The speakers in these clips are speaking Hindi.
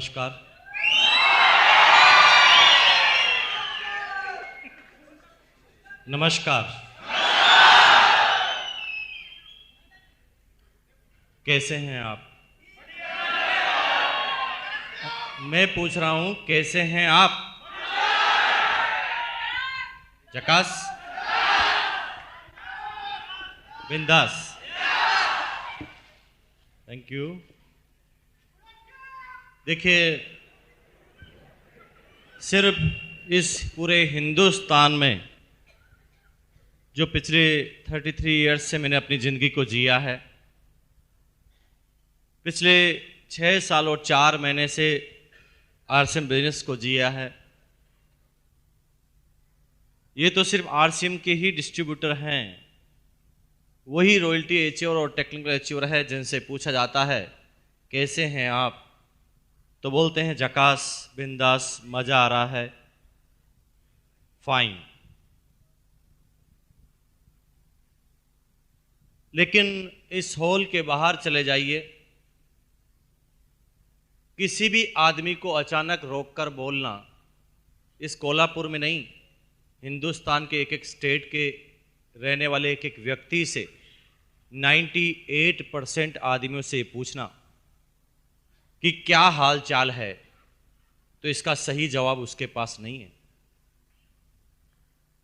नमस्कार। नमस्कार। कैसे हैं आप? मैं पूछ रहा हूं कैसे हैं आप? झकास? बिंदास? Thank you. देखिए, सिर्फ इस पूरे हिंदुस्तान में जो पिछले 33 इयर्स से मैंने अपनी ज़िंदगी को जिया है, पिछले 6 साल और 4 महीने से आरसीएम बिजनेस को जिया है। ये तो सिर्फ आरसीएम के ही डिस्ट्रीब्यूटर हैं, वही रॉयल्टी अचीवर और टेक्निकल अचीवर है जिनसे पूछा जाता है कैसे हैं आप, तो बोलते हैं झकास, बिंदास, मज़ा आ रहा है, फाइन। लेकिन इस हॉल के बाहर चले जाइए, किसी भी आदमी को अचानक रोककर बोलना, इस कोल्हापुर में नहीं, हिंदुस्तान के एक एक स्टेट के रहने वाले एक एक व्यक्ति से 98% आदमियों से पूछना कि क्या हाल चाल है, तो इसका सही जवाब उसके पास नहीं है।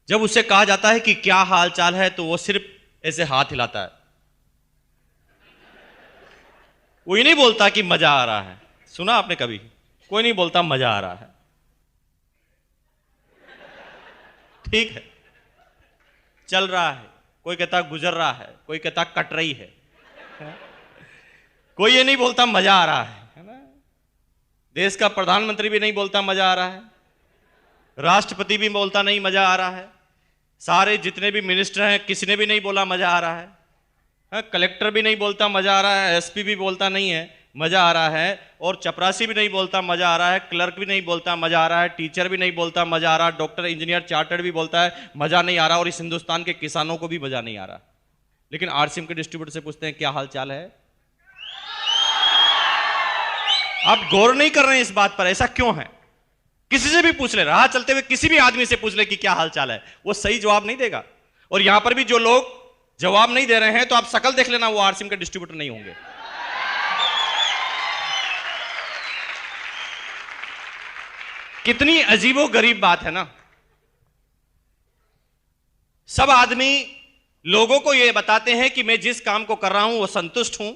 जब उसे कहा जाता है कि क्या हाल चाल है, तो वो सिर्फ ऐसे हाथ हिलाता है, वो ये नहीं बोलता कि मजा आ रहा है। सुना आपने कभी? कोई नहीं बोलता मजा आ रहा है। ठीक है, चल रहा है, कोई कहता गुजर रहा है, कोई कहता कट रही है, कोई ये नहीं बोलता मजा आ रहा है ना? देश का प्रधानमंत्री भी नहीं बोलता मजा आ रहा है, राष्ट्रपति भी बोलता नहीं मजा आ रहा है, सारे जितने भी मिनिस्टर हैं किसी ने भी नहीं बोला मजा आ रहा है, कलेक्टर भी नहीं बोलता मजा आ रहा है, एसपी भी बोलता नहीं है मजा आ रहा है, और चपरासी भी नहीं बोलता मजा आ रहा है, क्लर्क भी नहीं बोलता मजा आ रहा है, टीचर भी नहीं बोलता मजा आ रहा है, डॉक्टर, इंजीनियर, चार्टर्ड भी बोलता है मजा नहीं आ रहा, और इस हिंदुस्तान के किसानों को भी मजा नहीं आ रहा। लेकिन आरसीएम के डिस्ट्रीब्यूटर से पूछते हैं क्या हाल चाल है? आप गौर नहीं कर रहे हैं इस बात पर, ऐसा क्यों है? किसी से भी पूछ ले, राह चलते हुए किसी भी आदमी से पूछ ले कि क्या हाल चाल है, वो सही जवाब नहीं देगा। और यहां पर भी जो लोग जवाब नहीं दे रहे हैं, तो आप शकल देख लेना, वो आरसीएम के डिस्ट्रीब्यूटर नहीं होंगे। कितनी अजीबो गरीब बात है ना। सब आदमी लोगों को यह बताते हैं कि मैं जिस काम को कर रहा हूं वो संतुष्ट हूं,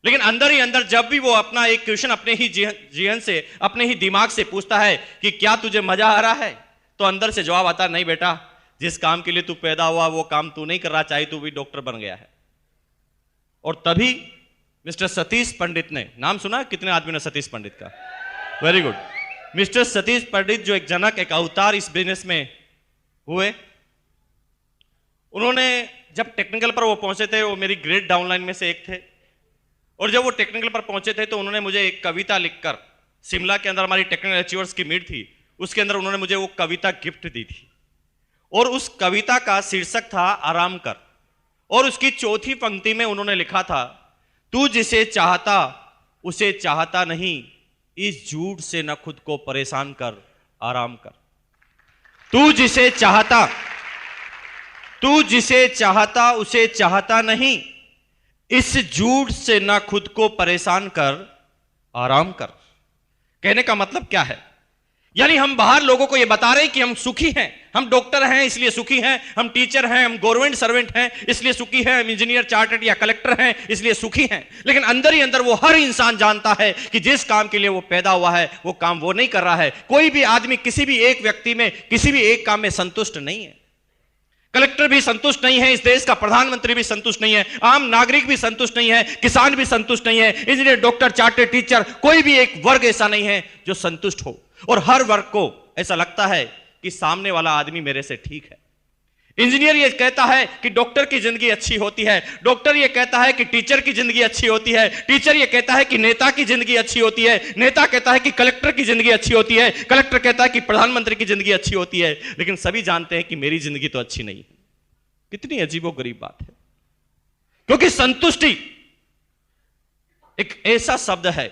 लेकिन अंदर ही अंदर जब भी वो अपना एक क्वेश्चन अपने ही जीवन से, अपने ही दिमाग से पूछता है कि क्या तुझे मजा आ रहा है, तो अंदर से जवाब आता नहीं बेटा, जिस काम के लिए तू पैदा हुआ वो काम तू नहीं कर रहा, चाहे तू भी डॉक्टर बन गया है। और तभी मिस्टर सतीश पंडित ने, नाम सुना कितने आदमी ने सतीश पंडित का? Very good. मिस्टर सतीश पंडित जो एक जनक, एक अवतार इस बिजनेस में हुए, उन्होंने जब टेक्निकल पर वो पहुंचे थे, वो मेरी ग्रेट डाउनलाइन में से एक थे, और जब वो टेक्निकल पर पहुंचे थे तो उन्होंने मुझे एक कविता लिखकर, शिमला के अंदर हमारी टेक्निकल अचीवर्स की मीट थी, उसके अंदर उन्होंने मुझे वो कविता गिफ्ट दी थी, और उस कविता का शीर्षक था आराम कर, और उसकी चौथी पंक्ति में उन्होंने लिखा था, तू जिसे चाहता उसे चाहता नहीं, इस झूठ से न खुद को परेशान कर, आराम कर। तू जिसे चाहता उसे चाहता नहीं, इस झूठ से न खुद को परेशान कर, आराम कर। कहने का मतलब क्या है? यानी हम बाहर लोगों को यह बता रहे हैं कि हम सुखी हैं, हम डॉक्टर हैं इसलिए सुखी हैं, हम टीचर हैं, हम गवर्नमेंट सर्वेंट हैं इसलिए सुखी हैं, हम इंजीनियर, चार्टर्ड या कलेक्टर हैं इसलिए सुखी हैं। लेकिन अंदर ही अंदर वो हर इंसान जानता है कि जिस काम के लिए वो पैदा हुआ है वो काम वो नहीं कर रहा है। कोई भी आदमी किसी भी एक व्यक्ति में, किसी भी एक काम में संतुष्ट नहीं है। कलेक्टर भी संतुष्ट नहीं है, इस देश का प्रधानमंत्री भी संतुष्ट नहीं है, आम नागरिक भी संतुष्ट नहीं है, किसान भी संतुष्ट नहीं है, इंजीनियर, डॉक्टर, चार्टर्ड, टीचर, कोई भी एक वर्ग ऐसा नहीं है जो संतुष्ट हो। और हर वर्ग को ऐसा लगता है कि सामने वाला आदमी मेरे से ठीक है। इंजीनियर ये कहता है कि डॉक्टर की जिंदगी अच्छी होती है, डॉक्टर ये कहता है कि टीचर की जिंदगी अच्छी होती है, टीचर ये कहता है कि नेता की जिंदगी अच्छी होती है, नेता कहता है कि कलेक्टर की जिंदगी अच्छी होती है, कलेक्टर कहता है कि प्रधानमंत्री की जिंदगी अच्छी होती है, लेकिन सभी जानते हैं कि मेरी जिंदगी तो अच्छी नहीं है। कितनी अजीबोगरीब बात है, क्योंकि संतुष्टि एक ऐसा शब्द है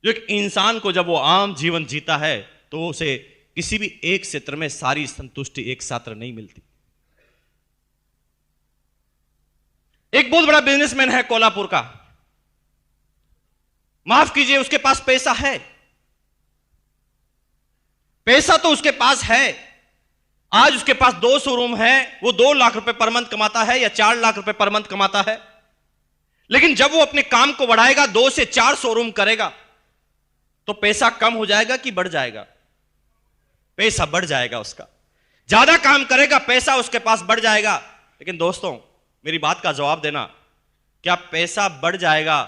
जो एक इंसान को जब वो आम जीवन जीता है तो उसे किसी भी एक क्षेत्र में सारी संतुष्टि एक साथ नहीं मिलती। एक बहुत बड़ा बिजनेसमैन है कोल्हापुर का, माफ कीजिए, उसके पास पैसा है, पैसा तो उसके पास है। आज उसके पास 2 शोरूम है, वो 2 लाख रुपए पर मंथ कमाता है या 4 लाख रुपए पर मंथ कमाता है। लेकिन जब वो अपने काम को बढ़ाएगा, 2 से 4 शोरूम करेगा, तो पैसा कम हो जाएगा कि बढ़ जाएगा? पैसा बढ़ जाएगा उसका। ज्यादा काम करेगा, पैसा उसके पास बढ़ जाएगा। लेकिन दोस्तों, मेरी बात का जवाब देना, क्या पैसा बढ़ जाएगा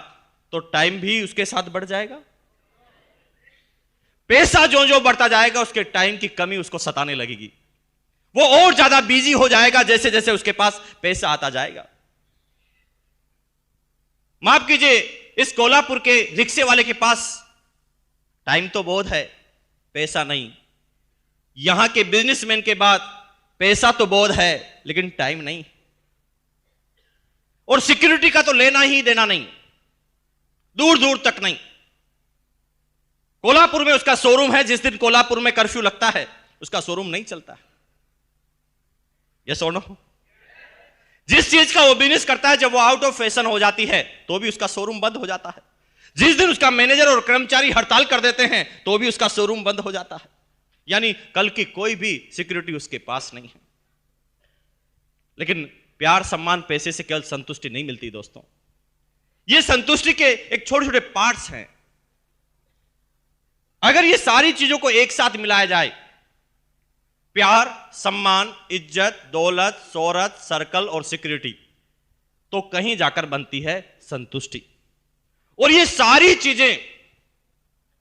तो टाइम भी उसके साथ बढ़ जाएगा? पैसा जो जो बढ़ता जाएगा, उसके टाइम की कमी उसको सताने लगेगी। वो और ज्यादा बिजी हो जाएगा जैसे जैसे उसके पास पैसा आता जाएगा। माफ कीजिए, इस कोल्हापुर के रिक्शे वाले के पास टाइम तो बहुत है, पैसा नहीं। यहां के बिजनेसमैन के बाद पैसा तो बहुत है, लेकिन टाइम नहीं। और सिक्योरिटी का तो लेना ही देना नहीं, दूर दूर तक नहीं। कोल्हापुर में उसका शोरूम है, जिस दिन कोल्हापुर में कर्फ्यू लगता है उसका शोरूम नहीं चलता है। यस और नो? जिस चीज का वो बिजनेस करता है, जब वो आउट ऑफ फैशन हो जाती है तो भी उसका शोरूम बंद हो जाता है। जिस दिन उसका मैनेजर और कर्मचारी हड़ताल कर देते हैं तो भी उसका शोरूम बंद हो जाता है। यानी कल की कोई भी सिक्योरिटी उसके पास नहीं है। लेकिन प्यार, सम्मान, पैसे से केवल संतुष्टि नहीं मिलती दोस्तों। ये संतुष्टि के एक छोटे छोटे पार्ट्स हैं। अगर ये सारी चीजों को एक साथ मिलाया जाए, प्यार, सम्मान, इज्जत, दौलत, शोहरत, सर्कल और सिक्योरिटी, तो कहीं जाकर बनती है संतुष्टि। और ये सारी चीजें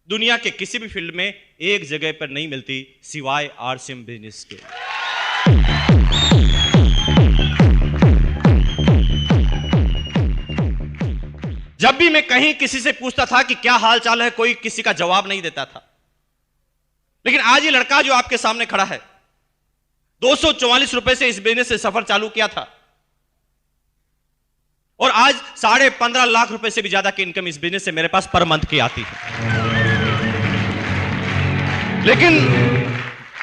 दुनिया के किसी भी फील्ड में एक जगह पर नहीं मिलती सिवाय आरसीएम बिजनेस के। जब भी मैं कहीं किसी से पूछता था कि क्या हाल चाल है, कोई किसी का जवाब नहीं देता था। लेकिन आज ये लड़का जो आपके सामने खड़ा है, 244 रुपए से इस बिजनेस से सफर चालू किया था और आज 15.5 लाख रुपए से भी ज्यादा की इनकम इस बिजनेस से मेरे पास पर मंथ की आती है। लेकिन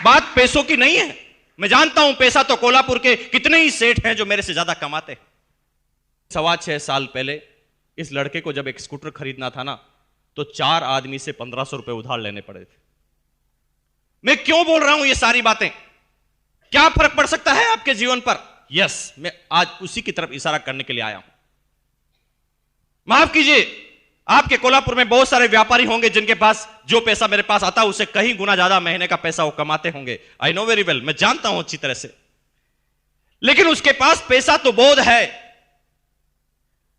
बात पैसों की नहीं है। मैं जानता हूं पैसा तो कोल्हापुर के कितने ही सेठ हैं जो मेरे से ज्यादा कमाते हैं। 6.25 साल पहले इस लड़के को जब एक स्कूटर खरीदना था ना, तो 4 आदमी से 1500 रुपए उधार लेने पड़े थे। मैं क्यों बोल रहा हूं ये सारी बातें? क्या फर्क पड़ सकता है आपके जीवन पर? यस, मैं आज उसी की तरफ इशारा करने के लिए आया हूं। माफ कीजिए, आपके कोल्हापुर में बहुत सारे व्यापारी होंगे जिनके पास जो पैसा मेरे पास आता है उससे कहीं गुना ज्यादा महीने का पैसा वो कमाते होंगे। आई नो वेरी वेल, मैं जानता हूं अच्छी तरह से। लेकिन उसके पास पैसा तो बहुत है,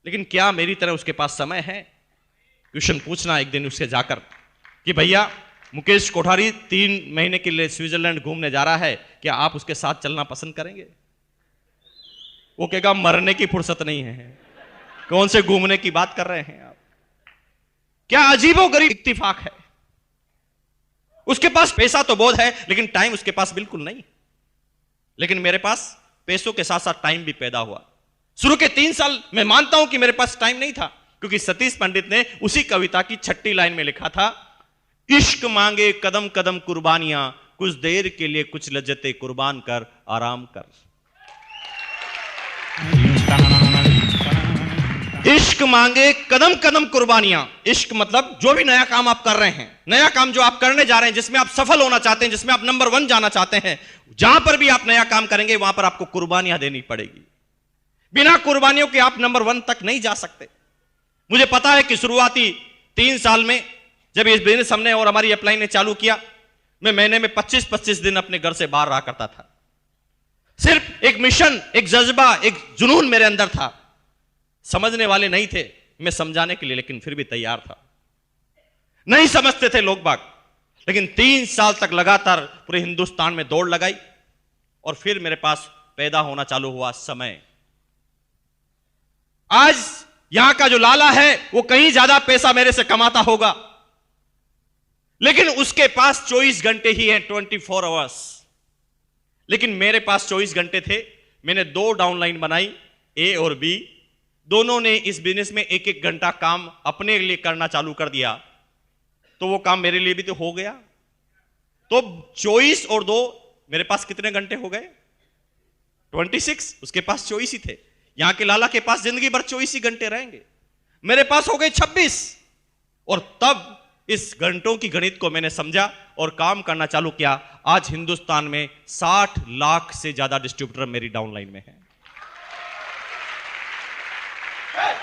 लेकिन क्या मेरी तरह उसके पास समय है? क्वेश्चन पूछना एक दिन उससे जाकर कि भैया, मुकेश कोठारी 3 महीने के लिए स्विट्जरलैंड घूमने जा रहा है, क्या आप उसके साथ चलना पसंद करेंगे? वो कहेगा मरने की फुर्सत नहीं है, कौन से घूमने की बात कर रहे हैं आप? क्या अजीबोगरीब इत्तेफाक है। उसके पास पैसा तो बहुत है, लेकिन टाइम उसके पास बिल्कुल नहीं। लेकिन मेरे पास पैसों के साथ साथ टाइम भी पैदा हुआ। शुरू के 3 साल मैं मानता हूं कि मेरे पास टाइम नहीं था, क्योंकि सतीश पंडित ने उसी कविता की 6ठी लाइन में लिखा था, इश्क मांगे कदम कदम कुर्बानियां, कुछ देर के लिए कुछ लज्जतें कुर्बान कर आराम कर। इश्क मांगे कदम कदम कुर्बानियां। इश्क मतलब जो भी नया काम आप कर रहे हैं, नया काम जो आप करने जा रहे हैं, जिसमें आप सफल होना चाहते हैं, जिसमें आप नंबर 1 जाना चाहते हैं, जहां पर भी आप नया काम करेंगे वहां पर आपको कुर्बानियां देनी पड़ेगी। बिना कुर्बानियों के आप नंबर 1 तक नहीं जा सकते। मुझे पता है कि शुरुआती 3 साल में जब इस बिजनेस हमने और हमारी अपलाइन ने चालू किया, मैं महीने में 25-25 दिन अपने घर से बाहर रहा करता था। सिर्फ एक मिशन, एक जज्बा, एक जुनून मेरे अंदर था। समझने वाले नहीं थे, मैं समझाने के लिए लेकिन फिर भी तैयार था। नहीं समझते थे लोग बाग, लेकिन 3 साल तक लगातार पूरे हिंदुस्तान में दौड़ लगाई और फिर मेरे पास पैदा होना चालू हुआ समय। आज यहां का जो लाला है वो कहीं ज्यादा पैसा मेरे से कमाता होगा, लेकिन उसके पास 24 घंटे ही हैं, 24 आवर्स। लेकिन मेरे पास 24 घंटे थे। मैंने 2 डाउनलाइन बनाई, ए और बी। दोनों ने इस बिजनेस में 1-1 घंटा काम अपने लिए करना चालू कर दिया। तो वो काम मेरे लिए भी तो हो गया। तो 24 और 2 मेरे पास कितने घंटे हो गए? 26। उसके पास 24 ही थे। यहां के लाला के पास जिंदगी भर 24 ही घंटे रहेंगे, मेरे पास हो गए 26। और तब इस घंटों की गणित को मैंने समझा और काम करना चालू किया। आज हिंदुस्तान में 60 लाख से ज्यादा डिस्ट्रीब्यूटर मेरी डाउनलाइन में है।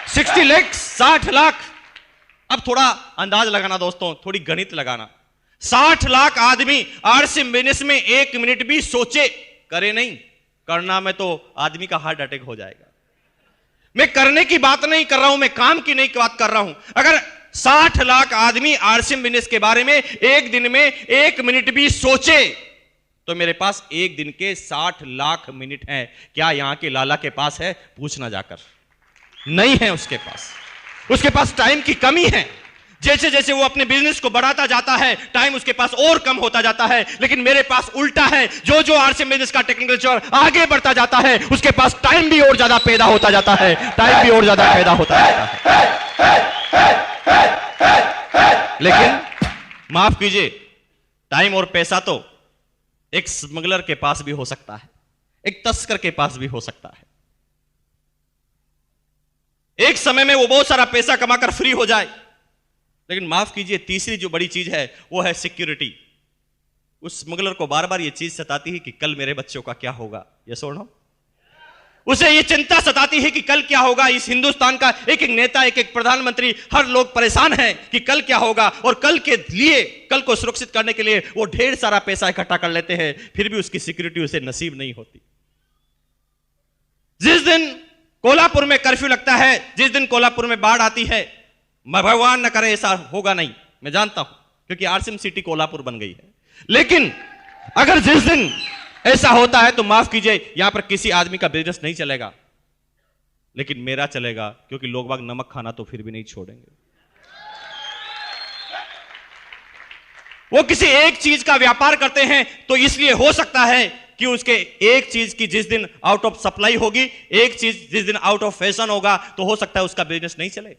60 लाख, 60 लाख। अब थोड़ा अंदाज लगाना दोस्तों, थोड़ी गणित लगाना। 60 लाख आदमी आरसी बिजनेस में 1 मिनट भी सोचे, करे नहीं, करना में तो आदमी का हार्ट अटैक हो जाएगा। मैं करने की बात नहीं कर रहा हूं, मैं काम की नहीं बात कर रहा हूं। अगर 60 लाख आदमी आरसी बिजनेस के बारे में एक दिन में 1 मिनट भी सोचे तो मेरे पास एक दिन के 60 लाख मिनट हैं। क्या यहां के लाला के पास है? पूछना जाकर। नहीं है उसके पास। उसके पास टाइम की कमी है। जैसे जैसे वो अपने बिजनेस को बढ़ाता जाता है, टाइम उसके पास और कम होता जाता है। लेकिन मेरे पास उल्टा है। जो जो आरसी बिजनेस का टेक्निकल चोर आगे बढ़ता जाता है, उसके पास टाइम भी और ज्यादा पैदा होता जाता है, टाइम भी और ज्यादा पैदा होता जाता है। लेकिन माफ कीजिए, टाइम और पैसा तो एक स्मगलर के पास भी हो सकता है, एक तस्कर के पास भी हो सकता है। एक समय में वो बहुत सारा पैसा कमाकर फ्री हो जाए। लेकिन माफ कीजिए, तीसरी जो बड़ी चीज है वो है सिक्योरिटी। उस स्मगलर को बार बार ये चीज सताती है कि कल मेरे बच्चों का क्या होगा। ये सुनो, उसे ये चिंता सताती है कि कल क्या होगा। इस हिंदुस्तान का एक एक नेता, एक एक प्रधानमंत्री, हर लोग परेशान हैं कि कल क्या होगा। और कल के लिए, कल को सुरक्षित करने के लिए वो ढेर सारा पैसा इकट्ठा कर लेते हैं, फिर भी उसकी सिक्योरिटी उसे नसीब नहीं होती। जिस दिन कोल्हापुर में कर्फ्यू लगता है, जिस दिन कोल्हापुर में बाढ़ आती है, भगवान न करे ऐसा होगा नहीं, मैं जानता हूं, क्योंकि आरसीएम सिटी कोल्हापुर बन गई है। लेकिन अगर जिस दिन ऐसा होता है तो माफ कीजिए, यहां पर किसी आदमी का बिजनेस नहीं चलेगा, लेकिन मेरा चलेगा, क्योंकि लोग बाग नमक खाना तो फिर भी नहीं छोड़ेंगे। वो किसी एक चीज का व्यापार करते हैं तो इसलिए हो सकता है कि उसके एक चीज की जिस दिन आउट ऑफ सप्लाई होगी, एक चीज जिस दिन आउट ऑफ फैशन होगा, तो हो सकता है उसका बिजनेस नहीं चले।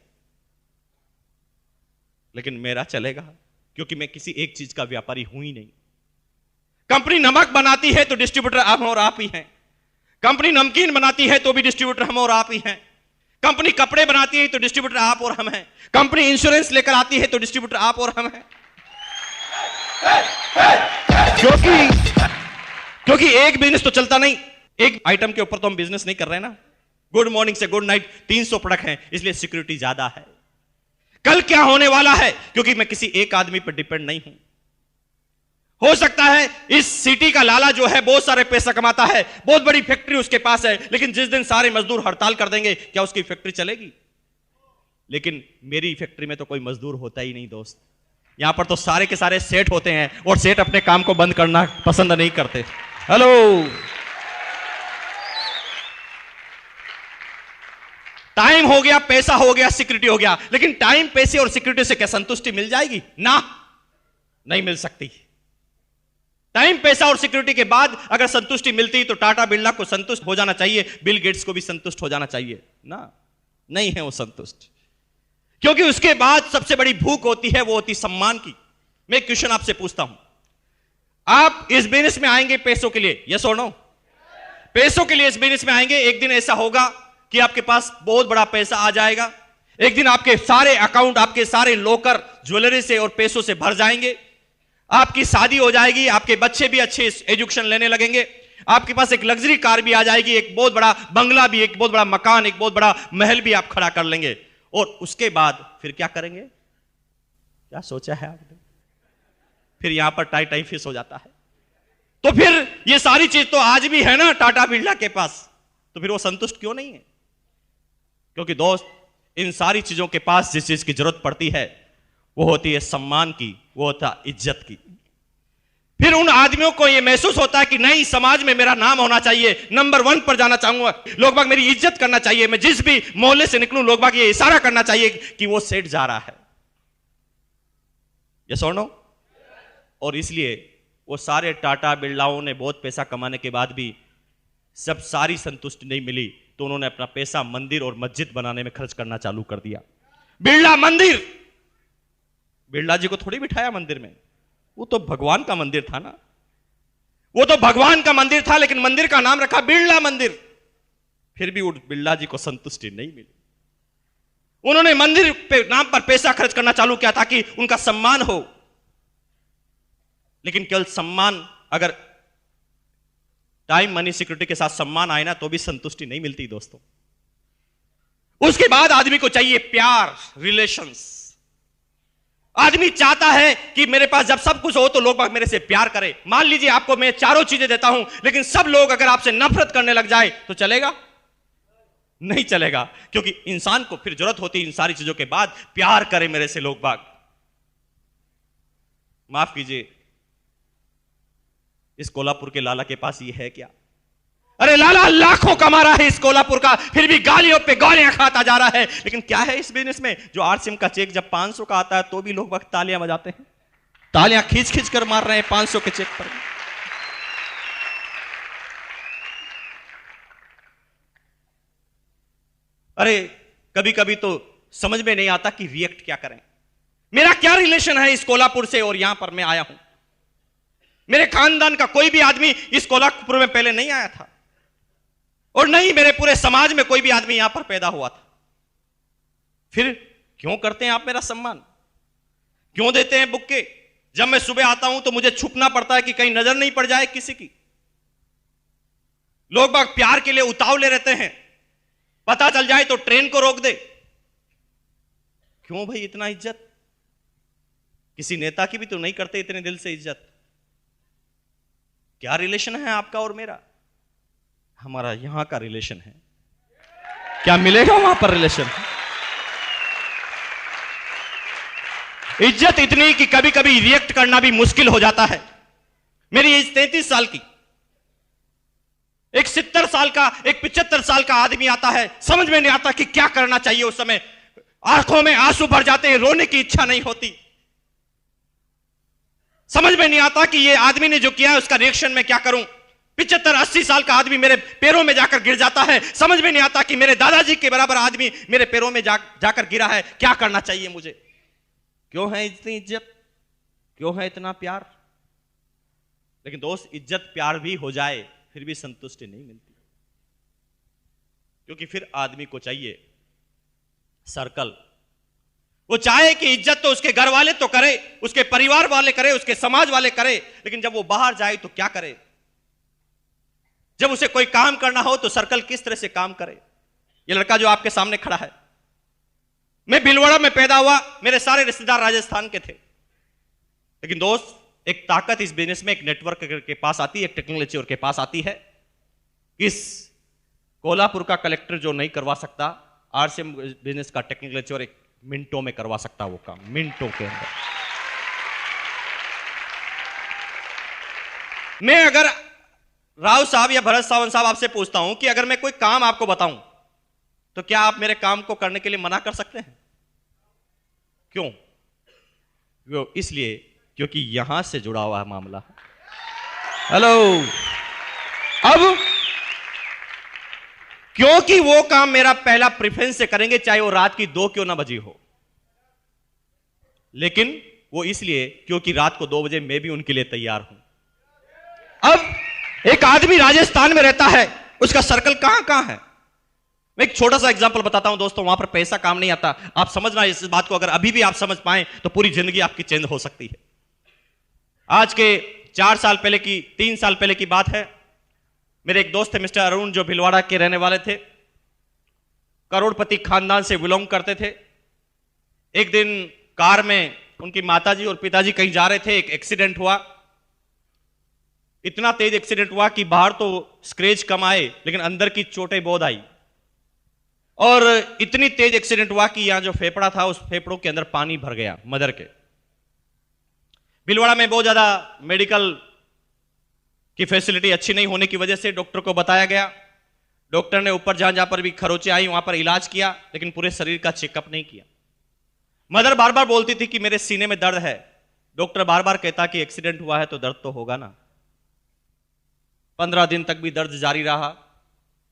लेकिन मेरा चलेगा, क्योंकि मैं किसी एक चीज का व्यापारी हूं ही नहीं। कंपनी नमक बनाती है तो डिस्ट्रीब्यूटर हम और आप ही हैं। कंपनी नमकीन बनाती है तो भी डिस्ट्रीब्यूटर हम और आप ही हैं। कंपनी कपड़े बनाती है तो डिस्ट्रीब्यूटर आप और हम हैं। कंपनी इंश्योरेंस लेकर आती है तो डिस्ट्रीब्यूटर आप और हम हैं। क्योंकि एक बिजनेस तो चलता नहीं, एक आइटम के ऊपर तो हम बिजनेस नहीं कर रहे ना। गुड मॉर्निंग से गुड नाइट 300 प्रोडक्ट हैं, इसलिए सिक्योरिटी ज्यादा है। कल क्या होने वाला है, क्योंकि मैं किसी एक आदमी पर डिपेंड नहीं हूं। हो सकता है इस सिटी का लाला जो है बहुत सारे पैसा कमाता है, बहुत बड़ी फैक्ट्री उसके पास है, लेकिन जिस दिन सारे मजदूर हड़ताल कर देंगे, क्या उसकी फैक्ट्री चलेगी? लेकिन मेरी फैक्ट्री में तो कोई मजदूर होता ही नहीं दोस्त। यहां पर तो सारे के सारे सेठ होते हैं, और सेठ अपने काम को बंद करना पसंद नहीं करते। हेलो, टाइम हो गया, पैसा हो गया, सिक्योरिटी हो गया, लेकिन टाइम, पैसे और सिक्योरिटी से क्या संतुष्टि मिल जाएगी? ना, नहीं मिल सकती। टाइम, पैसा और सिक्योरिटी के बाद अगर संतुष्टि मिलती तो टाटा बिरला को संतुष्ट हो जाना चाहिए, बिल गेट्स को भी संतुष्ट हो जाना चाहिए ना। नहीं है वो संतुष्ट, क्योंकि उसके बाद सबसे बड़ी भूख होती है, वो होती सम्मान की। मैं एक क्वेश्चन आपसे पूछता हूं, आप इस बिजनेस में आएंगे पैसों के लिए? यस और नो? पैसों के लिए इस बिजनेस में आएंगे। एक दिन ऐसा होगा कि आपके पास बहुत बड़ा पैसा आ जाएगा। एक दिन आपके सारे अकाउंट, आपके सारे लॉकर ज्वेलरी से और पैसों से भर जाएंगे। आपकी शादी हो जाएगी, आपके बच्चे भी अच्छे एजुकेशन लेने लगेंगे, आपके पास एक लग्जरी कार भी आ जाएगी, एक बहुत बड़ा बंगला भी, एक बहुत बड़ा मकान, एक बहुत बड़ा महल भी आप खड़ा कर लेंगे। और उसके बाद फिर क्या करेंगे? क्या सोचा है आपने? फिर यहां पर टाई टाई फिश हो जाता है। तो फिर ये सारी चीज तो आज भी है ना टाटा बिरला के पास, तो फिर वो संतुष्ट क्यों नहीं है? क्योंकि दोस्त, इन सारी चीजों के पास जिस चीज की जरूरत पड़ती है वो होती है सम्मान की, वो होता है इज्जत की। फिर उन आदमियों को यह महसूस होता है कि नहीं, समाज में मेरा नाम होना चाहिए, नंबर 1 पर जाना चाहूंगा, लोग बाग मेरी इज्जत करना चाहिए, मैं जिस भी मोहल्ले से निकलूं लोग बाग ये इशारा करना चाहिए कि वो सेठ जा रहा है। यस और नो? और इसलिए वो सारे टाटा बिरलाओं ने बहुत पैसा कमाने के बाद भी सब सारी संतुष्टि नहीं मिली, तो उन्होंने अपना पैसा मंदिर और मस्जिद बनाने में खर्च करना चालू कर दिया। बिरला मंदिर, बिरला जी को थोड़ी बिठाया मंदिर में, वो तो भगवान का मंदिर था ना, वो तो भगवान का मंदिर था, लेकिन मंदिर का नाम रखा बिरला मंदिर। फिर भी उस बिरला जी को संतुष्टि नहीं मिली। उन्होंने मंदिर पे नाम पर पैसा खर्च करना चालू किया ताकि उनका सम्मान हो, लेकिन केवल सम्मान, अगर टाइम मनी सिक्योरिटी के साथ सम्मान आए ना तो भी संतुष्टि नहीं मिलती दोस्तों। उसके बाद आदमी को चाहिए प्यार, रिलेशंस। आदमी चाहता है कि मेरे पास जब सब कुछ हो तो लोग मेरे से प्यार करें। मान लीजिए आपको मैं चारों चीजें देता हूं, लेकिन सब लोग अगर आपसे नफरत करने लग जाए तो चलेगा? नहीं चलेगा, क्योंकि इंसान को फिर जरूरत होती है इन सारी चीजों के बाद प्यार करे मेरे से लोग बाग। माफ कीजिए, इस कोल्हापुर के लाला के पास ये है क्या? अरे लाला लाखों कमा रहा है इस कोल्हापुर का, फिर भी गालियों पे गालियां खाता जा रहा है। लेकिन क्या है इस बिजनेस में? जो आरसीएम का चेक जब 500 का आता है तो भी लोग वक्त तालियां बजाते हैं, तालियां खींच खींच कर मार रहे हैं 500 के चेक पर। अरे कभी कभी तो समझ में नहीं आता कि रिएक्ट क्या करें। मेरा क्या रिलेशन है इस कोल्हापुर से और यहां पर मैं आया हूं? मेरे खानदान का कोई भी आदमी इस कोल्हापुर में पहले नहीं आया था, और नहीं मेरे पूरे समाज में कोई भी आदमी यहां पर पैदा हुआ था। फिर क्यों करते हैं आप मेरा सम्मान? क्यों देते हैं बुक्के? जब मैं सुबह आता हूं तो मुझे छुपना पड़ता है कि कहीं नजर नहीं पड़ जाए किसी की। लोग बाग प्यार के लिए उतावले रहते हैं, पता चल जाए तो ट्रेन को रोक दे। क्यों भाई इतना इज्जत? किसी नेता की भी तो नहीं करते इतने दिल से इज्जत। क्या रिलेशन है आपका और मेरा? हमारा यहां का रिलेशन है, क्या मिलेगा वहां पर रिलेशन? इज्जत इतनी कि कभी कभी रिएक्ट करना भी मुश्किल हो जाता है। मेरी एज 33 साल की, एक 70 साल का, एक 75 साल का आदमी आता है, समझ में नहीं आता कि क्या करना चाहिए। उस समय आंखों में आंसू भर जाते हैं, रोने की इच्छा नहीं होती। समझ में नहीं आता कि ये आदमी ने जो किया है उसका रिएक्शन मैं क्या करूं। 75-80 साल का आदमी मेरे पैरों में जाकर गिर जाता है, समझ में नहीं आता कि मेरे दादाजी के बराबर आदमी मेरे पैरों में जाकर गिरा है, क्या करना चाहिए मुझे? क्यों है इतनी इज्जत? क्यों है इतना प्यार? लेकिन दोस्त, इज्जत प्यार भी हो जाए फिर भी संतुष्टि नहीं मिलती, क्योंकि फिर आदमी को चाहिए सर्कल। वो चाहे कि इज्जत तो उसके घर वाले तो करे, उसके परिवार वाले करे, उसके समाज वाले करे, लेकिन जब वो बाहर जाए तो क्या करे? जब उसे कोई काम करना हो तो सर्कल किस तरह से काम करे? ये लड़का जो आपके सामने खड़ा है, मैं भीलवाड़ा में पैदा हुआ, मेरे सारे रिश्तेदार राजस्थान के थे। लेकिन दोस्त, एक ताकत इस बिजनेस में एक नेटवर्क के पास आती है, एक टेक्नोलॉजी के पास आती है। इस कोल्हापुर का कलेक्टर जो नहीं करवा सकता, आरसीएम बिजनेस का टेक्नोलॉजी और एक मिनटों में करवा सकता वो काम, मिनटों के अंदर। मैं अगर राव साहब या भरत सावंत साहब आपसे पूछता हूं कि अगर मैं कोई काम आपको बताऊं तो क्या आप मेरे काम को करने के लिए मना कर सकते हैं? क्यों? वो इसलिए क्योंकि यहां से जुड़ा हुआ है मामला। हेलो, अब क्योंकि वो काम मेरा पहला प्रेफरेंस से करेंगे, चाहे वो रात की 2 क्यों ना बजी हो, लेकिन वो इसलिए क्योंकि रात को 2 बजे मैं भी उनके लिए तैयार हूं। अब एक आदमी राजस्थान में रहता है, उसका सर्कल कहां कहां है? मैं एक छोटा सा एग्जांपल बताता हूं दोस्तों, वहां पर पैसा काम नहीं आता। आप समझना इस बात को, अगर अभी भी आप समझ पाए तो पूरी जिंदगी आपकी चेंज हो सकती है। आज के 4 साल पहले की, 3 साल पहले की बात है। मेरे एक दोस्त थे मिस्टर अरुण, जो भीलवाड़ा के रहने वाले थे, करोड़पति खानदान से बिलोंग करते थे। एक दिन कार में उनकी माताजी और पिताजी कहीं जा रहे थे, एक एक्सीडेंट हुआ। इतना तेज एक्सीडेंट हुआ कि बाहर तो स्क्रैच कम आए, लेकिन अंदर की चोटें बहुत आई। और इतनी तेज एक्सीडेंट हुआ कि यहां जो फेफड़ा था, उस फेफड़ों के अंदर पानी भर गया मदर के। भीलवाड़ा में बहुत ज्यादा मेडिकल की फैसिलिटी अच्छी नहीं होने की वजह से डॉक्टर को बताया गया। डॉक्टर ने ऊपर जहां जहां पर भी खरोंचे आई वहां पर इलाज किया, लेकिन पूरे शरीर का चेकअप नहीं किया। मदर बार बार बोलती थी कि मेरे सीने में दर्द है। डॉक्टर बार बार कहता कि एक्सीडेंट हुआ है तो दर्द तो होगा ना। 15 दिन तक भी दर्द जारी रहा।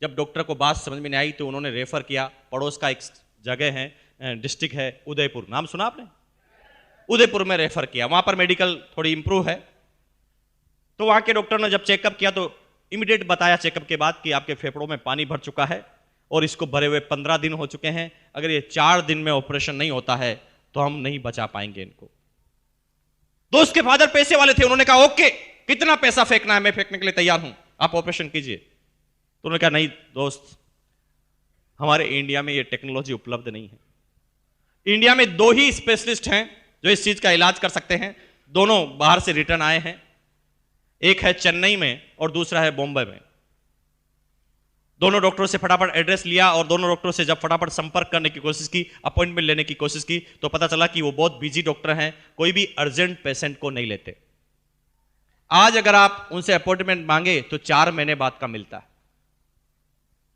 जब डॉक्टर को बात समझ में नहीं आई तो उन्होंने रेफर किया। पड़ोस का एक जगह है, डिस्ट्रिक्ट है उदयपुर, नाम सुना आपने? उदयपुर में रेफर किया, वहां पर मेडिकल थोड़ी इंप्रूव है। तो वहां के डॉक्टर ने जब चेकअप किया तो इमीडिएट बताया चेकअप के बाद कि आपके फेफड़ों में पानी भर चुका है और इसको भरे हुए 15 दिन हो चुके हैं, अगर ये 4 दिन में ऑपरेशन नहीं होता है तो हम नहीं बचा पाएंगे इनको। दोस्त के फादर पैसे वाले थे, उन्होंने कहा ओके कितना पैसा फेंकना है, मैं फेंकने के लिए तैयार हूं, आप ऑपरेशन कीजिए। तो उन्होंने कहा नहीं दोस्त, हमारे इंडिया में ये टेक्नोलॉजी उपलब्ध नहीं है। इंडिया में 2 ही स्पेशलिस्ट हैं जो इस चीज का इलाज कर सकते हैं, दोनों बाहर से रिटर्न आए हैं, एक है चेन्नई में और दूसरा है बॉम्बे में। दोनों डॉक्टरों से फटाफट एड्रेस लिया और दोनों डॉक्टरों से जब फटाफट संपर्क करने की कोशिश की, अपॉइंटमेंट लेने की कोशिश की, तो पता चला कि वो बहुत बिजी डॉक्टर हैं, कोई भी अर्जेंट पेशेंट को नहीं लेते। आज अगर आप उनसे अपॉइंटमेंट मांगे तो 4 महीने बाद का मिलता है,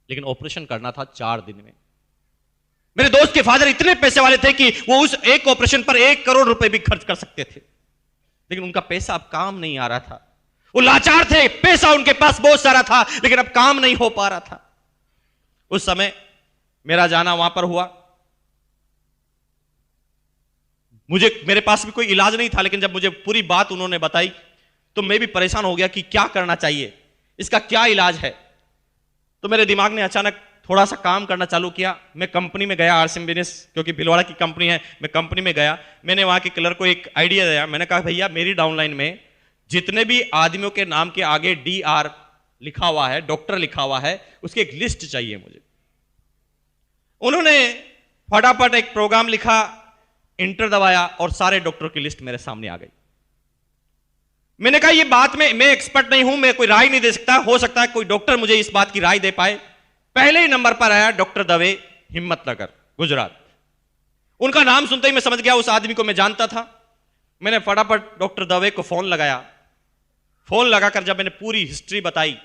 लेकिन ऑपरेशन करना था 4 दिन में। मेरे दोस्त के फादर इतने पैसे वाले थे कि वो उस एक ऑपरेशन पर 1 करोड़ रुपए भी खर्च कर सकते थे, लेकिन उनका पैसा अब काम नहीं आ रहा था। वो लाचार थे, पैसा उनके पास बहुत सारा था लेकिन अब काम नहीं हो पा रहा था। उस समय मेरा जाना वहां पर हुआ, मेरे पास भी कोई इलाज नहीं था, लेकिन जब मुझे पूरी बात उन्होंने बताई तो मैं भी परेशान हो गया कि क्या करना चाहिए, इसका क्या इलाज है। तो मेरे दिमाग ने अचानक थोड़ा सा काम करना चालू किया। मैं कंपनी में गया, आरसीएम बिजनेस, क्योंकि भिलवाड़ा की कंपनी है, मैं कंपनी में गया। मैंने वहां के क्लर्क को एक आइडिया दिया, मैंने कहा भैया मेरी डाउनलाइन में जितने भी आदमियों के नाम के आगे DR लिखा हुआ है, डॉक्टर लिखा हुआ है, उसकी एक लिस्ट चाहिए मुझे। उन्होंने फटाफट एक प्रोग्राम लिखा, इंटर दबाया और सारे डॉक्टरों की लिस्ट मेरे सामने आ गई। मैंने कहा ये बात में मैं एक्सपर्ट नहीं हूं, मैं कोई राय नहीं दे सकता, हो सकता है कोई डॉक्टर मुझे इस बात की राय दे पाए। पहले ही नंबर पर आया डॉक्टर दवे, हिम्मतनगर, गुजरात। उनका नाम सुनते ही मैं समझ गया उस आदमी को मैं जानता था। मैंने फटाफट डॉक्टर दवे को फोन लगाया। फोन लगाकर जब मैंने पूरी हिस्ट्री बताई,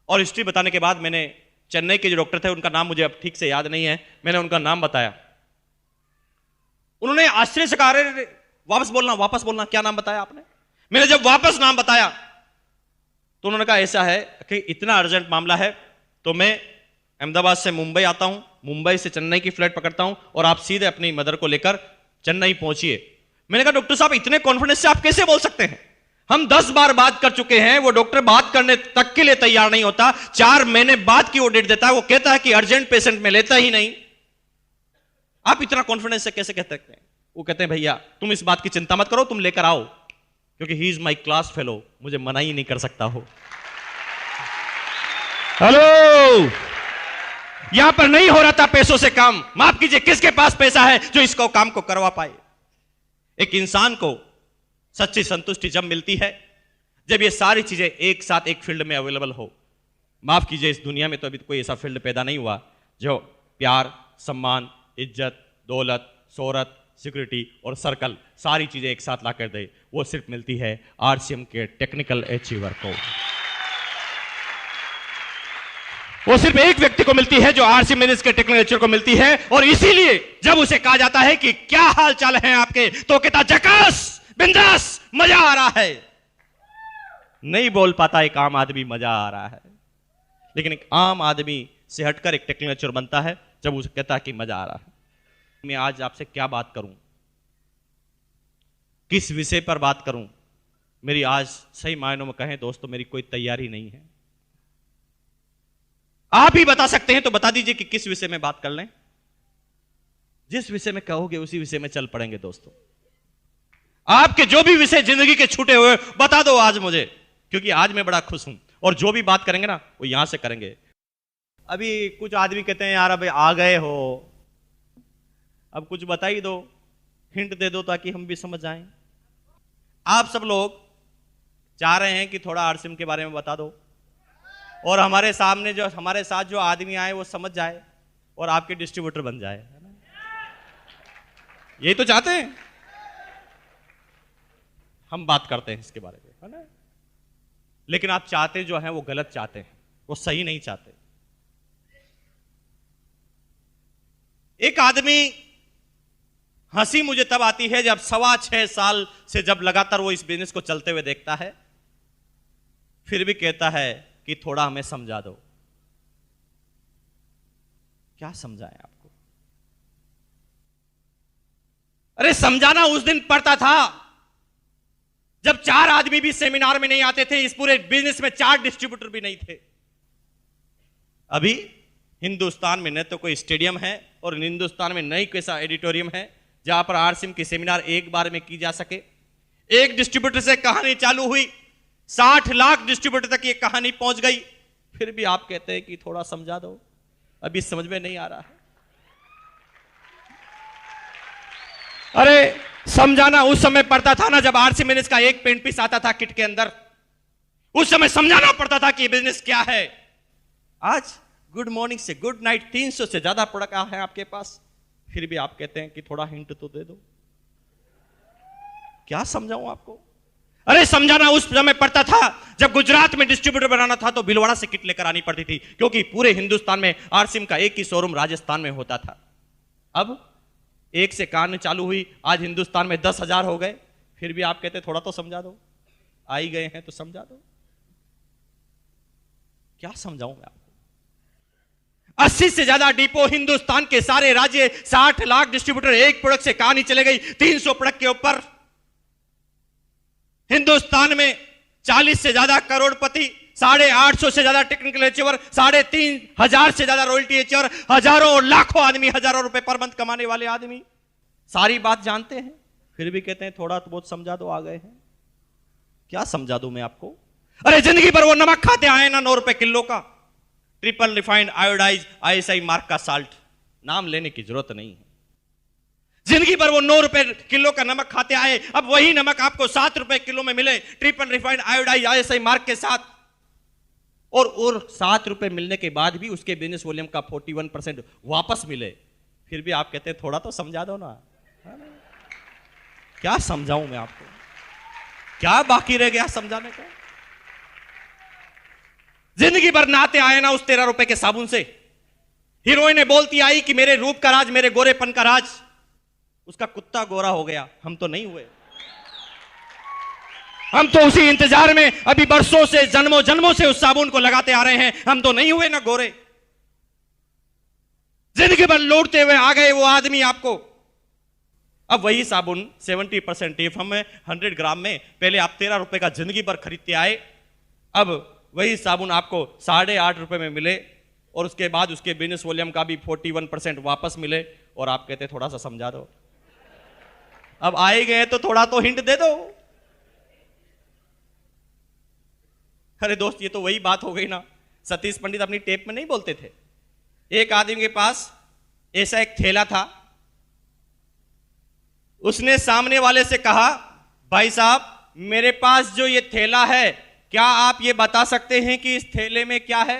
और हिस्ट्री बताने के बाद मैंने चेन्नई के जो डॉक्टर थे उनका नाम मुझे अब ठीक से याद नहीं है, मैंने उनका नाम बताया। उन्होंने आश्चर्य से कहा अरे वापस बोलना क्या नाम बताया आपने। मैंने जब वापस नाम बताया तो उन्होंने कहा ऐसा है कि इतना अर्जेंट मामला है तो मैं अहमदाबाद से मुंबई आता हूं, मुंबई से चेन्नई की फ्लाइट पकड़ता हूं और आप सीधे अपनी मदर को लेकर चेन्नई पहुंचिए। मैंने कहा डॉक्टर साहब इतने कॉन्फिडेंस से आप कैसे बोल सकते हैं, हम 10 बार बात कर चुके हैं, वो डॉक्टर बात करने तक के लिए तैयार नहीं होता, 4 महीने बाद की वो डेट देता है, वो कहता है कि अर्जेंट पेशेंट में लेता ही नहीं, आप इतना कॉन्फिडेंस से कैसे कह सकते हैं। वो कहते हैं भैया तुम इस बात की चिंता मत करो, तुम लेकर आओ, क्योंकि he is my class fellow, मुझे मना ही नहीं कर सकता हो। हेलो, यहां पर नहीं हो रहा था पैसों से काम, माफ कीजिए किसके पास पैसा है जो इसको काम को करवा पाए। एक इंसान को सच्ची संतुष्टि जब मिलती है जब ये सारी चीजें एक साथ एक फील्ड में अवेलेबल हो। माफ कीजिए इस दुनिया में तो अभी कोई ऐसा फील्ड पैदा नहीं हुआ जो प्यार, सम्मान, इज्जत, दौलत, शोहरत, सिक्योरिटी और सर्कल सारी चीजें एक साथ ला कर दे। वो सिर्फ मिलती है आरसीएम के टेक्निकल अचीवर को। वो सिर्फ एक व्यक्ति को मिलती है जो आरसीएम के टेक्निकल अचीवर को मिलती है। और इसीलिए जब उसे कहा जाता है कि क्या हाल चाल है आपके, तो कहता झकास, बिंदास, मजा आ रहा है। नहीं बोल पाता एक आम आदमी मजा आ रहा है, लेकिन एक आम आदमी से हटकर एक टेक्निकल अचीवर बनता है जब उसे कहता है कि मजा आ रहा है। मैं आज आपसे क्या बात करूं, किस विषय पर बात करूं, मेरी आज सही मायनों में कहें दोस्तों मेरी कोई तैयारी नहीं है। आप ही बता सकते हैं तो बता दीजिए कि किस विषय में बात कर लें। जिस विषय में कहोगे उसी विषय में चल पड़ेंगे दोस्तों। आपके जो भी विषय जिंदगी के छूटे हुए बता दो आज मुझे, क्योंकि आज मैं बड़ा खुश हूं और जो भी बात करेंगे ना वो यहां से करेंगे। अभी कुछ आदमी कहते हैं यार अब आ गए हो, अब कुछ बता ही दो, हिंट दे दो ताकि हम भी समझ जाएं। आप सब लोग चाह रहे हैं कि थोड़ा आरसीएम के बारे में बता दो और हमारे सामने जो हमारे साथ जो आदमी आए वो समझ जाए और आपके डिस्ट्रीब्यूटर बन जाए, है ना? यही तो चाहते हैं। हम बात करते हैं इसके बारे में, है ना? लेकिन आप चाहते जो हैं वो गलत चाहते हैं, वो सही नहीं चाहते। एक आदमी हंसी मुझे तब आती है जब 6.25 साल से जब लगातार वो इस बिजनेस को चलते हुए देखता है, फिर भी कहता है कि थोड़ा हमें समझा दो। क्या समझाएं आपको? अरे समझाना उस दिन पड़ता था जब 4 आदमी भी सेमिनार में नहीं आते थे, इस पूरे बिजनेस में 4 डिस्ट्रीब्यूटर भी नहीं थे। अभी हिंदुस्तान में न तो कोई स्टेडियम है और हिंदुस्तान में नहीं कैसा एडिटोरियम है जहां पर आरसीएम की सेमिनार एक बार में की जा सके। एक डिस्ट्रीब्यूटर से कहानी चालू हुई, 60 लाख डिस्ट्रीब्यूटर तक ये कहानी पहुंच गई, फिर भी आप कहते हैं कि थोड़ा समझा दो, अभी समझ में नहीं आ रहा है। अरे समझाना उस समय पड़ता था ना जब आरसी बिजनेस का एक पेंट पीस आता था किट के अंदर, उस समय समझाना पड़ता था कि बिजनेस क्या है। आज गुड मॉर्निंग से गुड नाइट 300 से ज्यादा प्रोडक्ट है आपके पास, फिर भी आप कहते हैं कि थोड़ा हिंट तो दे दो। क्या समझाऊं आपको? अरे समझाना उस समय पड़ता था जब गुजरात में डिस्ट्रीब्यूटर बनाना था तो भीलवाड़ा से किट लेकर आनी पड़ती थी, क्योंकि पूरे हिंदुस्तान में आरसीएम का एक ही शोरूम राजस्थान में होता था। अब एक से कहानी चालू हुई, आज हिंदुस्तान में 10,000 हो गए, फिर भी आप कहते थोड़ा तो समझा दो, आ ही गए हैं तो समझा दो। क्या समझाऊं मैं आपको? 80 से ज्यादा डिपो हिंदुस्तान के सारे राज्य, 60 लाख डिस्ट्रीब्यूटर, एक प्रोडक्ट से कहानी चले गई 300 प्रोडक्ट के ऊपर। हिंदुस्तान में 40 से ज्यादा करोड़पति, 850 से ज्यादा टेक्निकल अचीवर, 3,500 से ज्यादा रॉयल्टी अचीवर, हजारों और लाखों आदमी, हजारों रुपए पर मंथ कमाने वाले आदमी सारी बात जानते हैं, फिर भी कहते हैं थोड़ा तो बहुत समझा दो, आ गए हैं। क्या समझा दूं मैं आपको? अरे जिंदगी भर वो नमक खाते आए ना 9 रुपए किलो का, triple refined iodise ISI mark का साल्ट, नाम लेने की जरूरत नहीं है। जिंदगी भर वो 9 रुपए किलो का नमक खाते आए, अब वही नमक आपको 7 रुपए किलो में मिले, triple refined iodise ISI mark के साथ, और 7 रुपए मिलने के बाद भी उसके बिजनेस वॉल्यूम का 41% वापस मिले, फिर भी आप कहते हैं थोड़ा तो समझा दो ना। क्या समझाऊं मैं आपको? क्या बाकी रह गया समझाने को? जिंदगी भर नहाते आए ना उस 13 रुपए के साबुन से, हीरोइने बोलती आई कि मेरे रूप का राज, मेरे गोरेपन का राज, उसका कुत्ता गोरा हो गया, हम तो नहीं हुए। हम तो उसी इंतजार में अभी बरसों से, जन्मों जन्मों से उस साबुन को लगाते आ रहे हैं, हम तो नहीं हुए ना गोरे। जिंदगी भर लौटते हुए आ गए वो आदमी आपको। अब वही साबुन 70% टीफम में 100 ग्राम में, पहले आप 13 रुपए का जिंदगी भर खरीदते आए, अब वही साबुन आपको 8.5 रुपए में मिले, और उसके बाद उसके बिजनेस वॉल्यूम का भी 41% वापस मिले, और आप कहते थोड़ा सा समझा दो। अब आए गए तो थोड़ा तो हिंट दे दो। अरे दोस्त, ये तो वही बात हो गई ना, सतीश पंडित अपनी टेप में नहीं बोलते थे, एक आदमी के पास ऐसा एक थैला था, उसने सामने वाले से कहा, भाई साहब मेरे पास जो ये थैला है, क्या आप ये बता सकते हैं कि इस थैले में क्या है?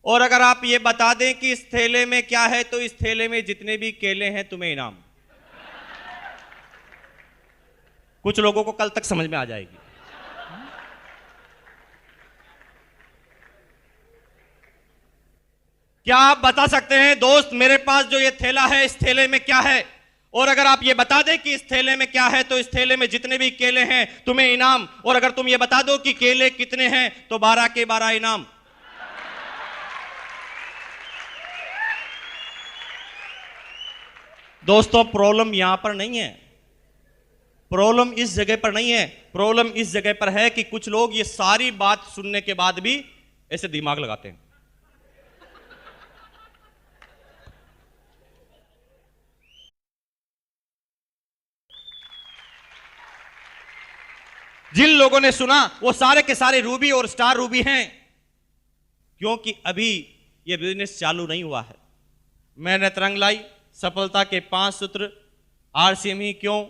और अगर आप ये बता दें कि इस थैले में क्या है तो इस थैले में जितने भी केले हैं तुम्हें इनाम। कुछ लोगों को कल तक समझ में आ जाएगी। क्या आप बता सकते हैं दोस्त, मेरे पास जो ये थैला है इस थैले में क्या है? और अगर आप ये बता दें कि इस थैले में क्या है तो इस थैले में जितने भी केले हैं तुम्हें इनाम, और अगर तुम ये बता दो कि केले कितने हैं तो 12 के 12 इनाम। दोस्तों, प्रॉब्लम यहां पर नहीं है, प्रॉब्लम इस जगह पर नहीं है, प्रॉब्लम इस जगह पर है कि कुछ लोग ये सारी बात सुनने के बाद भी ऐसे दिमाग लगाते हैं। जिन लोगों ने सुना वो सारे के सारे रूबी और स्टार रूबी हैं, क्योंकि अभी ये बिजनेस चालू नहीं हुआ है। मैंने तरंग लाई, सफलता के 5 सूत्र, आरसीएम ही क्यों,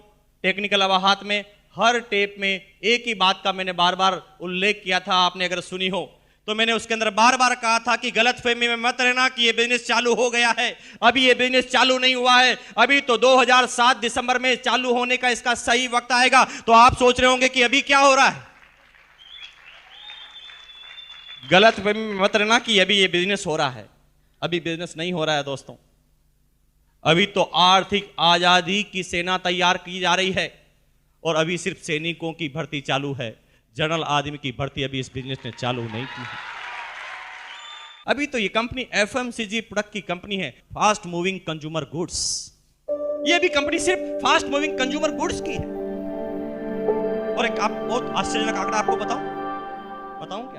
टेक्निकल अवाहत में, हर टेप में एक ही बात का मैंने बार बार उल्लेख किया था। आपने अगर सुनी हो तो मैंने उसके अंदर बार बार कहा था कि गलतफहमी में मत रहना कि ये बिजनेस चालू हो गया है, अभी ये बिजनेस चालू नहीं हुआ है, अभी तो 2007 दिसंबर में चालू होने का इसका सही वक्त आएगा। तो आप सोच रहे होंगे कि अभी क्या हो रहा है। गलतफहमी में मत रहना कि अभी ये बिजनेस हो रहा है, अभी बिजनेस नहीं हो रहा है दोस्तों। अभी तो आर्थिक आजादी की सेना तैयार की जा रही है, और अभी सिर्फ सैनिकों की भर्ती चालू है, जनरल आदमी की भर्ती अभी इस बिजनेस ने चालू नहीं की है। अभी तो ये कंपनी FMCG प्रोडक्ट की कंपनी है, फास्ट मूविंग कंज्यूमर गुड्स। ये भी कंपनी सिर्फ फास्ट मूविंग कंज्यूमर गुड्स की है। और एक आप बहुत आश्चर्यजनक आंकड़ा आपको बताऊं क्या?